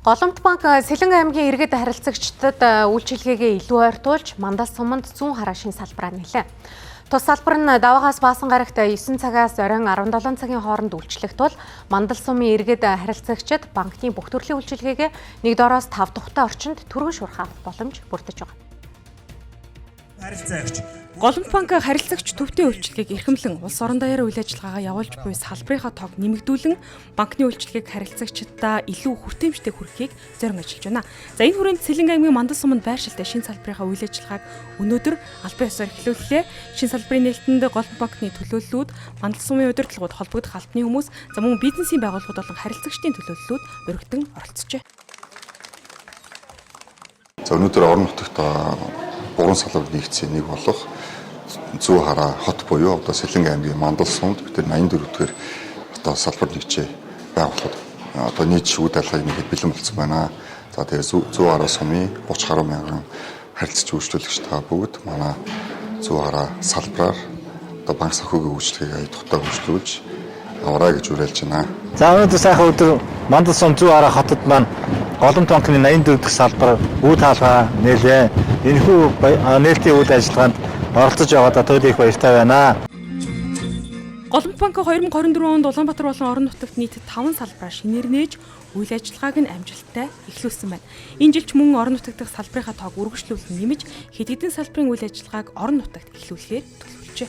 Голомт банк Сэлэн аймгийн иргэд харилцагчдад үйлчилгээгээ илүү ойртуулж, Мандал суманд зүүн хараа шин салбараа нэлээ. Тус салбар нь даваагаас баасан гарагт 9 цагаас оройн 17 цагийн хооронд үйлчлэх тул Мандал сумын иргэд харилцагчид банкны бүх төрлийн үйлчилгээгээ 1-5 тухтай орчинд түргэн шуурхах боломж бүрдэж байгаа. Голомт банк харилцагч төвийн үйлчилгээг эрхэмлэн улс орон даяар үйл ажиллагаагаа явуулж буй салбарынхаа тоог нэмэгдүүлэн банкны үйлчилгээг харилцагчдаа илүү хүртээмжтэй хүргэхийг зорин ажиллаж байна. За энэ хүрээнд Сэлэн аймгийн Мандал суманд байршилтай шинэ салбарынхаа үйл ажиллагааг өнөөдөр албан ёсоор эхлүүллээ. Шинэ салбарын нээлтэнд Голомт банкны төлөөллүүд, Мандал сумын удирдлагууд, холбогдох албаны хүмүүс, за мөн бизнесийн байгууллагууд болон харилцагчдын төлөөллүүд өргөдөн оролцжээ. За өнөөдөр орон нутагт 3 салбар нэгдсэн нэг болох зүүн хараа хот буюу одоо Сэлэн аймгийн Мандал сумд бид 84 дахь одоо салбар нэгжээ байгуулахад одоо нийт шүүд алхахыг нэхэд бэлэн болсон байна. За тэгээ зүүн хараа сумын 30 гаруй мянган харилцаж үйлчлүүлэгч та бүгд манай зүүн хараа салбараар одоо банк санхүүгийн үйлчлэгийг аятгахтаа үйлчлүүлж аваарай гэж уриалж байна. За өнөөдөр сайхан өдөр Мандал сум зүүн хараа хотод маань Голомт банкны 84 дахь салбар үйл хаалгаа нээлээ. Энэхүү нээлтийн үйл ажиллагаанд оролцож байгаадаа туйлын их баяртай байна. Голомт банк 2024 онд Улаанбаатар болон орон нутагт нийт 5 салбараар шинээр нээж үйл ажиллагааг нь амжилттай эхлүүлсэн байна. Энэ жил ч мөн орон нутаг дахь салбарынхаа тоог үргэлжлүүлэн нэмж хэд хэдэн салбарын үйл ажиллагааг орон нутагт эхлүүлэхээр төлөвлөжээ.